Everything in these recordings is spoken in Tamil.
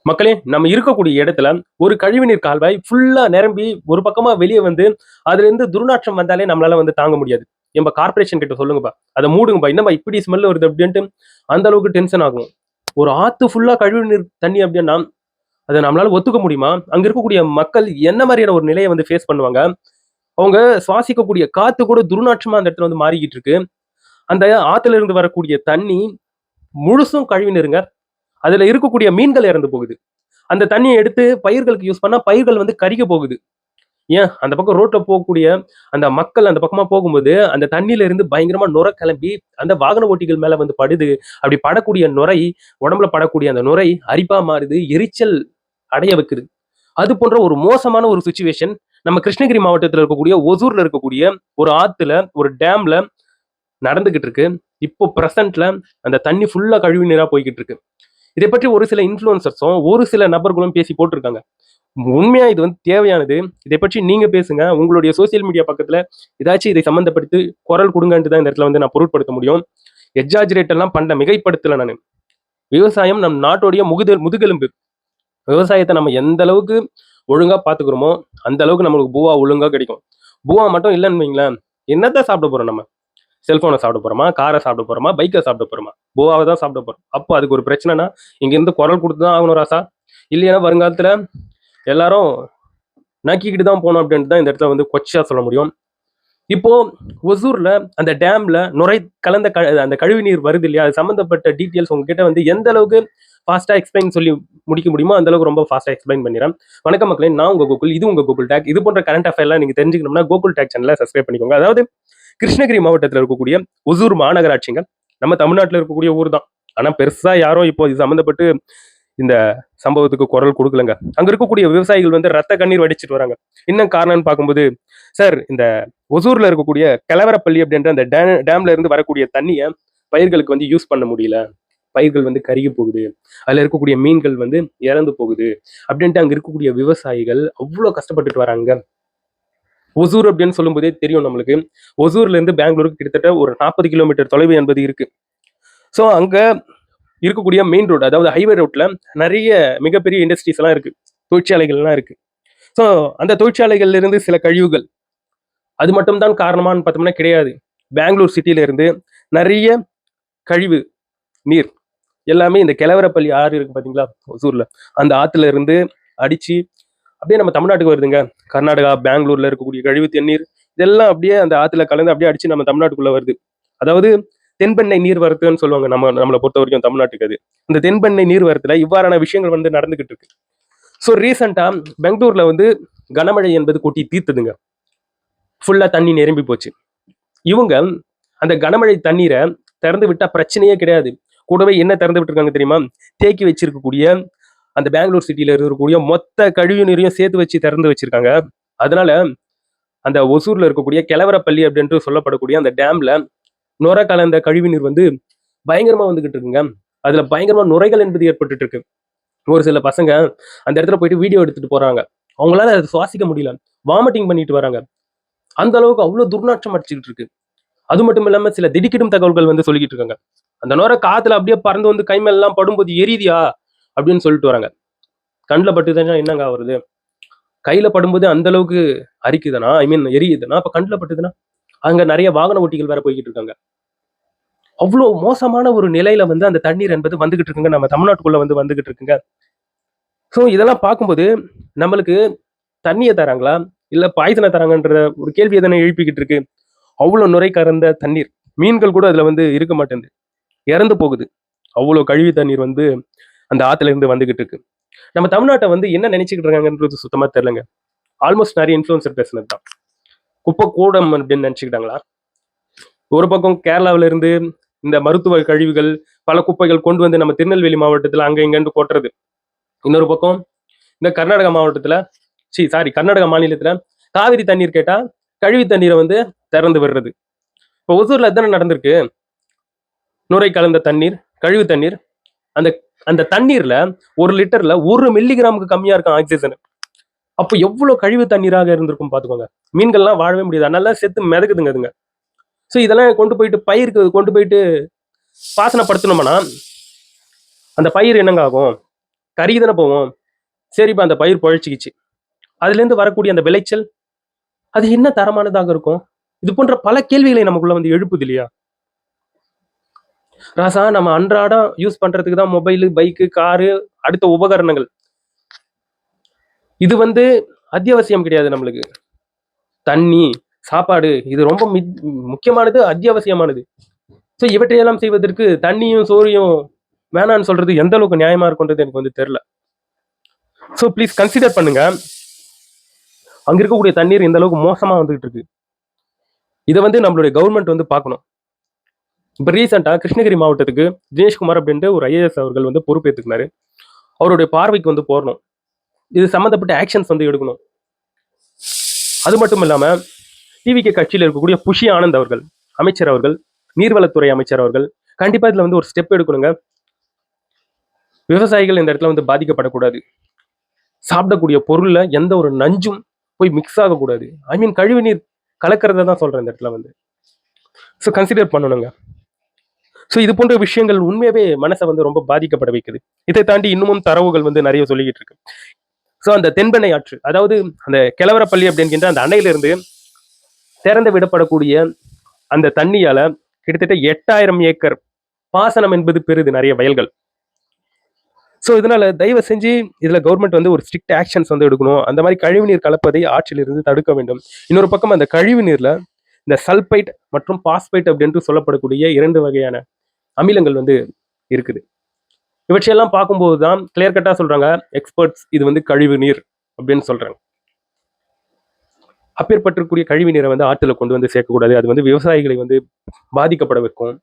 மக்களே, நம்ம இருக்கக்கூடிய இடத்துல ஒரு கழிவுநீர் கால்வாய் ஃபுல்லா நிரம்பி ஒரு பக்கமா வெளிய வந்து, அதுலேருந்து துர்நாற்றம் வந்தாலே நம்மளால வந்து தாங்க முடியாது. எம்ப கார்ப்பரேஷன் கிட்ட சொல்லுங்கப்பா. அத மூடுங்கப்பா. என்னப்பா இப்படி ஸ்மெல் வருது அப்படின்ட்டு அந்த அளவுக்கு டென்ஷன் ஆகும். ஒரு ஆத்து ஃபுல்லா கழிவுநீர் தண்ணி அப்படின்னா, அத நம்மளால ஒத்துக்க முடியுமா? அங்க இருக்கக்கூடிய மக்கள் என்ன மாரியான ஒரு நிலைய வந்து ஃபேஸ் பண்ணுவாங்க? அவங்க சுவாசிக்கக்கூடிய காத்து கூட துர்நாற்றமா அந்த இடத்துல வந்து மாறிக்கிட்டு இருக்கு. அந்த ஆத்துல இருந்து வரக்கூடிய தண்ணி முழுசும் கழிவுநீருங்க. அதுல இருக்கக்கூடிய மீன்கள் இறந்து போகுது. அந்த தண்ணிய எடுத்து பயிர்களுக்கு யூஸ் பண்ணா, பயிர்கள் வந்து கருகி போகுது. ஏன் அந்த பக்கம் ரோட்ல போகக்கூடிய அந்த மக்கள் அந்த பக்கமா போகும்போது, அந்த தண்ணீல இருந்து பயங்கரமா நுரை கிளம்பி, அந்த வாகன ஓட்டிகள் மேல வந்து படுது. அப்படி படக்கூடிய நுரை, உடம்புல படக்கூடிய அந்த நுரை அரிப்பா மாறுது. எரிச்சல் அடைய வைக்குது. அது போன்ற ஒரு மோசமான ஒரு சிச்சுவேஷன் நம்ம கிருஷ்ணகிரி மாவட்டத்துல இருக்கக்கூடிய ஒசூர்ல இருக்கக்கூடிய ஒரு ஆத்துல, ஒரு டேம்ல நடந்துகிட்டு இருக்கு. இப்போ பிரசன்ட்ல அந்த தண்ணி ஃபுல்லா கழிவு நீரா போய்க்கிட்டு இருக்கு. இதை பற்றி ஒரு சில இன்ஃப்ளூயன்சர்ஸும், ஒரு சில நபர்களும் பேசி போட்டிருக்காங்க. உண்மையா இது வந்து தேவையானது. இதை பற்றி நீங்க பேசுங்க. உங்களுடைய சோசியல் மீடியா பக்கத்துல ஏதாச்சும் இதை சம்மந்தப்படுத்தி குரல் குடுங்கன்ட்டு தான் இந்த இடத்துல வந்து நான் பொருட்படுத்த முடியும். எக்ஸாஜரேட் எல்லாம் பண்ணல, மிகைப்படுத்தல நானு. விவசாயம் நம் நாட்டுடைய முதுகெலும்பு. விவசாயத்த நம்ம எந்த அளவுக்கு ஒழுங்கா பார்த்துக்கிறோமோ, அந்த அளவுக்கு நம்மளுக்கு பூவா ஒழுங்கா கிடைக்கும். பூவா மட்டும் இல்லன்னு வைங்களேன், என்னத்த சாப்பிட போறோம் நம்ம? செல்ஃபோன சாப்பிட போறோமா? கார சாப்பிட போறோமா? பைக்க சாப்பிட போறோமா? பூவாவ தான் சாப்பிட போறோம். அப்போ அதுக்கு ஒரு பிரச்சனைன்னா, இங்கேருந்து குரல் குடுத்து தான் ஆகணும் ராசா. இல்லைன்னா வருங்காலத்துல எல்லாரும் நக்கிக்கிட்டு தான் போணும் அப்படின்ட்டு தான் இந்த இடத்துல வந்து கொச்சையா சொல்ல முடியும். இப்போ ஒசூர்ல அந்த டேம்ல நுரை கலந்த அந்த கழிவு நீர் வருது இல்லையா? அது சம்மந்தப்பட்ட டீட்டெயில்ஸ் உங்ககிட்ட வந்து எந்த அளவுக்கு ஃபாஸ்ட்டா எக்ஸ்பிளைன் சொல்லி முடிக்க முடியுமோ, அந்த அளவுக்கு ரொம்ப ஃபாஸ்ட்டா எக்ஸ்பிளைன் பண்ணிறேன். வணக்கம் மக்களே! நான் உங்க கோகுல். இது உங்க கோகுல் டாக். இது போன்ற கரண்ட் அஃபேர்லாம் நீங்க தெரிஞ்சுக்கணும்னா, கோகுல் டாக் சேனல சப்ஸ்கிரைப் பண்ணிக்கோங்க. அதாவது கிருஷ்ணகிரி மாவட்டத்துல இருக்கக்கூடிய ஒசூர் மாநகராட்சிங்க. நம்ம தமிழ்நாட்டுல இருக்கக்கூடிய ஊர் தான். ஆனா பெருசா யாரும் இப்போ இது சம்மந்தப்பட்டு இந்த சம்பவத்துக்கு குரல் கொடுக்கலங்க. அங்க இருக்கக்கூடிய விவசாயிகள் வந்து ரத்த கண்ணீர் வடிச்சிட்டு வராங்க. என்ன காரணம்னு பார்க்கும்போது, சார் இந்த ஒசூர்ல இருக்கக்கூடிய கெலவரப்பள்ளி அப்படின்ற அந்த டேம்ல இருந்து வரக்கூடிய தண்ணிய பயிர்களுக்கு வந்து யூஸ் பண்ண முடியல. பயிர்கள் வந்து கருகி போகுது. அதுல இருக்கக்கூடிய மீன்கள் வந்து இறந்து போகுது. அப்படின்ட்டு அங்க இருக்கக்கூடிய விவசாயிகள் அவ்ளோ கஷ்டப்பட்டுட்டு வராங்க. ஒசூர் அப்படின்னு சொல்லும்போதே தெரியும் நம்மளுக்கு. ஒசூர்ல இருந்து பெங்களூருக்கு கிட்டத்தட்ட ஒரு 40 கிலோமீட்டர் தொலைவு என்பது இருக்கு. ஸோ அங்க இருக்கக்கூடிய மெயின் ரோடு அதாவது ஹைவே ரோட்ல நிறைய மிகப்பெரிய இண்டஸ்ட்ரீஸ் எல்லாம் இருக்கு. தொழிற்சாலைகள்லாம் இருக்கு. ஸோ அந்த தொழிற்சாலைகள்ல இருந்து சில கழிவுகள் அது மட்டும் தான் காரணமான்னு பார்த்தோம்னா கிடையாது. பெங்களூர் சிட்டில இருந்து நிறைய கழிவு நீர் எல்லாமே இந்த கெலவரப்பள்ளி ஆறு இருக்கு பாத்தீங்களா ஒசூர்ல, அந்த ஆத்துல இருந்து அடிச்சு அப்படியே நம்ம தமிழ்நாட்டுக்கு வருதுங்க. கர்நாடகா, பெங்களூர்ல இருக்கக்கூடிய கழிவு தண்ணீர் இதெல்லாம் அப்படியே அந்த ஆத்துல கலந்து அப்படியே அடிச்சு நம்ம தமிழ்நாட்டுக்குள்ள வருது. அதாவது தென்பெண்ணை நீர்வரத்துன்னு சொல்லுவாங்க நம்மளை பொறுத்த வரைக்கும் தமிழ்நாட்டுக்கு அது. இந்த தென்பெண்ணை நீர்வரத்துல இவ்வாறான விஷயங்கள் வந்து நடந்துகிட்டு இருக்கு. ஸோ ரீசெண்டா பெங்களூர்ல வந்து கனமழை என்பது கொட்டி தீர்த்துதுங்க. ஃபுல்லா தண்ணி நிரம்பி போச்சு. இவங்க அந்த கனமழை தண்ணீரை திறந்து விட்டா பிரச்சனையே கிடையாது. கூடவே என்ன திறந்து விட்டுருக்காங்க தெரியுமா? தேக்கி வச்சிருக்கக்கூடிய அந்த பெங்களூர் சிட்டில இருக்கக்கூடிய மொத்த கழிவு நீரையும் சேர்த்து வச்சு திறந்து வச்சிருக்காங்க. அதனால அந்த ஒசூர்ல இருக்கக்கூடிய கெலவரப்பள்ளி அப்படின்ட்டு சொல்லப்படக்கூடிய அந்த டேம்ல நுரை கலந்த கழிவு நீர் வந்து பயங்கரமா வந்துகிட்டு இருக்குங்க. அதுல பயங்கரமா நுரைகள் என்பது ஏற்பட்டுட்டு இருக்கு. ஒரு சில பசங்க அந்த இடத்துல போயிட்டு வீடியோ எடுத்துட்டு போறாங்க. அவங்களால அதை சுவாசிக்க முடியல. வாமிட்டிங் பண்ணிட்டு வராங்க. அந்த அளவுக்கு அவ்வளவு துர்நாற்றம் அடிச்சுக்கிட்டு இருக்கு. அது மட்டும் இல்லாம சில திடுக்கிடும் தகவல்கள் வந்து சொல்லிக்கிட்டு இருக்காங்க. அந்த நுரை காத்துல அப்படியே பறந்து வந்து கை மேல எல்லாம் படும்போது எரியுதியா அப்படின்னு சொல்லிட்டு வராங்க. கண்ணுல பட்டுதுன்னா என்னங்க ஆகுறது? கையில படும்போது அந்த அளவுக்கு அரிக்குதுன்னா ஐ மீன் எரியுதுன்னா அப்ப கண்ணுல பட்டுதுன்னா அங்க நிறைய வாகன ஓட்டிகள் வேற போய்கிட்டு இருக்காங்க. அவ்வளோ மோசமான ஒரு நிலையில வந்து அந்த தண்ணீர் என்பது வந்துகிட்டு இருக்குங்க. நம்ம தமிழ்நாட்டுக்குள்ள வந்து வந்துகிட்டு இருக்குங்க. ஸோ இதெல்லாம் பார்க்கும்போது நம்மளுக்கு தண்ணிய தராங்களா? இல்ல பாய்சன தராங்கன்ற ஒரு கேள்விய தானே எழுப்பிக்கிட்டு இருக்கு. அவ்வளோ நுரை கலந்த தண்ணீர். மீன்கள் கூட அதுல வந்து இருக்க மாட்டேங்குது. இறந்து போகுது. அவ்வளோ கழிவு தண்ணீர் வந்து அந்த ஆத்துல இருந்து வந்துகிட்டு இருக்கு. நம்ம தமிழ்நாட்ட வந்து என்ன நினைச்சுக்கிட்டு இருக்காங்கன்றது சுத்தமா தெரியலங்க. ஆல்மோஸ்ட் நிறைய இன்ஃப்ளூயன்சர் பேசுனது தான். குப்பை கூடம் அப்படின்னு நினைச்சுக்கிட்டாங்களா? ஒரு பக்கம் கேரளாவில இருந்து இந்த மருத்துவ கழிவுகள், பல குப்பைகள் கொண்டு வந்து நம்ம திருநெல்வேலி மாவட்டத்துல அங்க இங்கன்னு கொட்டுறது. இன்னொரு பக்கம் இந்த கர்நாடகா மாவட்டத்துல கர்நாடகா மாநிலத்துல காவிரி தண்ணீர் கேட்டா கழிவு தண்ணீரை வந்து திறந்து விடுறது. இப்போ ஒசூர்ல தானே நடந்திருக்கு. நுரை கலந்த தண்ணீர், கழிவு தண்ணீர். அந்த அந்த தண்ணீர்ல 1 லிட்டர்ல 1 மில்லிகிராமுக்கு கம்மியா இருக்கும் ஆக்சிஜன். அப்போ எவ்வளவு கழிவு தண்ணீராக இருந்திருக்கும் பாத்துக்கோங்க. மீன்கள்லாம் வாழவே முடியாது. அதனால செத்து மிதக்குதுங்க அதுங்க. ஸோ இதெல்லாம் கொண்டு போயிட்டு பயிருக்கு கொண்டு போயிட்டு பாசனப்படுத்தணும்னா அந்த பயிர் என்னங்க ஆகும்? கருகி தானே போவோம். சரிப்பா அந்த பயிர் பொழைச்சிக்கிச்சு. அதுலேருந்து வரக்கூடிய அந்த விளைச்சல், அது என்ன தரமானதாக இருக்கும்? இது போன்ற பல கேள்விகளை நமக்குள்ள வந்து எழுப்புது இல்லையா? ராசா நம்ம அன்றாடம் யூஸ் பண்றதுக்கு தான் மொபைலு, பைக்கு, காரு, அடுத்த உபகரணங்கள். இது வந்து அத்தியாவசியம் கிடையாது நம்மளுக்கு. தண்ணி, சாப்பாடு இது ரொம்ப முக்கியமானது, அத்தியாவசியமானது. ஸோ இவற்றையெல்லாம் செய்வதற்கு தண்ணியும், சோறையும் வேணான்னு சொல்றது எந்த அளவுக்கு நியாயமா இருக்கும்ன்றது எனக்கு வந்து தெரியல. ஸோ ப்ளீஸ் கன்சிடர் பண்ணுங்க. அங்க இருக்கக்கூடிய தண்ணீர் இந்த அளவுக்கு மோசமா வந்துகிட்டு இருக்கு. இதை வந்து நம்மளுடைய கவர்மெண்ட் வந்து பார்க்கணும். இப்போ ரீசெண்டாக கிருஷ்ணகிரி மாவட்டத்துக்கு தினேஷ்குமார் அப்படின்ட்டு ஒரு ஐஏஎஸ் அவர்கள் வந்து பொறுப்பேற்றுக்கினாரு. அவருடைய பார்வைக்கு வந்து போறணும். இது சம்மந்தப்பட்ட ஆக்ஷன்ஸ் வந்து எடுக்கணும். அது மட்டும் இல்லாமல் டிவிகே கட்சியில் இருக்கக்கூடிய புஷி ஆனந்த் அவர்கள், அமைச்சர் அவர்கள், நீர்வளத்துறை அமைச்சர் அவர்கள் கண்டிப்பாக இதில் வந்து ஒரு ஸ்டெப் எடுக்கணுங்க. விவசாயிகள் இந்த இடத்துல வந்து பாதிக்கப்படக்கூடாது. சாப்பிடக்கூடிய பொருளில் எந்த ஒரு நஞ்சும் போய் மிக்ஸ் ஆகக்கூடாது. ஐ மீன் கழிவு நீர் கலக்கிறத தான் சொல்கிறேன் இந்த இடத்துல வந்து. ஸோ கன்சிடர் பண்ணணுங்க. ஸோ இது போன்ற விஷயங்கள் உண்மையாகவே மனசை வந்து ரொம்ப பாதிக்கப்பட வைக்குது. இதை தாண்டி இன்னமும் தரவுகள் வந்து நிறைய சொல்லிக்கிட்டு இருக்கு. ஸோ அந்த தென்பெண்ணை ஆற்று, அதாவது அந்த கிழவரப்பள்ளி அப்படின்கின்ற அந்த அணையிலிருந்து திறந்து விடப்படக்கூடிய அந்த தண்ணியால கிட்டத்தட்ட 8000 ஏக்கர் பாசனம் என்பது பெறுது நிறைய வயல்கள். ஸோ இதனால தயவு செஞ்சு இதுல கவர்மெண்ட் வந்து ஒரு ஸ்ட்ரிக்ட் ஆக்ஷன்ஸ் வந்து எடுக்கணும். அந்த மாதிரி கழிவுநீர் கலப்பதை ஆற்றிலிருந்து தடுக்க வேண்டும். இன்னொரு பக்கம் அந்த கழிவு நீர்ல இந்த சல்பைட் மற்றும் பாஸ்பைட் அப்படின்ட்டு சொல்லப்படக்கூடிய 2 வகையான அமிலங்கள் வந்து இருக்குது. இவற்றையெல்லாம் பார்க்கும்போது தான் கிளியர் கட்டா சொல்றாங்க எக்ஸ்பர்ட்ஸ், இது வந்து கழிவு நீர் அப்படின்னு சொல்றாங்க. அப்பேற்பட்டிருக்கக்கூடிய கழிவு நீரை வந்து ஆற்றுல கொண்டு வந்து சேர்க்கக்கூடாது. அது வந்து விவசாயிகளை வந்து பாதிக்கப்பட வைக்கும்.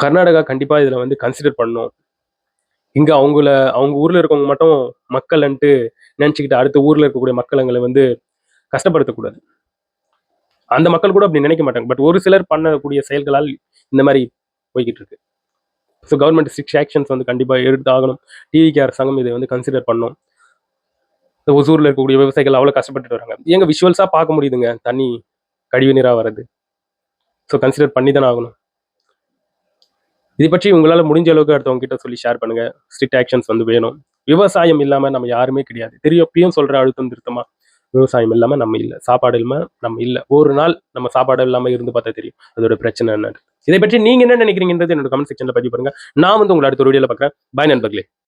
கர்நாடகா கண்டிப்பா இதுல வந்து கன்சிடர் பண்ணணும். இங்க அவங்க ஊர்ல இருக்கவங்க மட்டும் மக்கள்ன்ட்டு நினைச்சுக்கிட்டு அடுத்த ஊர்ல இருக்கக்கூடிய மக்களங்களை வந்து கஷ்டப்படுத்தக்கூடாது. அந்த மக்கள் கூட அப்படி நினைக்க மாட்டாங்க. பட் ஒரு சிலர் பண்ணக்கூடிய செயல்களால் இந்த மாதிரி போய்கிட்டு இருக்கு. ஸோ கவர்மெண்ட் ஸ்ட்ரிக்ட் ஆக்ஷன்ஸ் வந்து கண்டிப்பா எடுத்து ஆகணும். டிவிகே அரசாங்கம் இதை வந்து கன்சிடர் பண்ணணும். ஒசூர்ல இருக்கக்கூடிய விவசாயிகள் அவ்வளவு கஷ்டப்பட்டுட்டு வராங்க. எங்க விஷுவல்ஸா பார்க்க முடியுதுங்க தண்ணி கழிவு நீரா வருது. ஸோ கன்சிடர் பண்ணி தானே ஆகணும். இதை பற்றி உங்களால முடிஞ்ச அளவுக்கு அடுத்தவங்க கிட்ட சொல்லி ஷேர் பண்ணுங்க. ஸ்ட்ரிக்ட் ஆக்ஷன்ஸ் வந்து வேணும். விவசாயம் இல்லாம நம்ம யாருமே கிடையாது. எப்பயும் சொல்ற அழுத்தம் திருத்தமா, விவசாயம் இல்லாம நம்ம இல்ல, சாப்பாடு இல்லாம நம்ம இல்ல. ஒரு நாள் நம்ம சாப்பாடு இல்லாம இருந்து பார்த்தா தெரியும் அதோட பிரச்சனை என்னன்னு. இதை பற்றி நீங்க என்ன நினைக்கிறீங்கன்றது என்னோட கமெண்ட் செக்ஷன்ல பதிவு பண்ணுங்க. நான் வந்து உங்களை அடுத்த வீடியோல பார்க்குறேன். பாய் நண்பர்களே.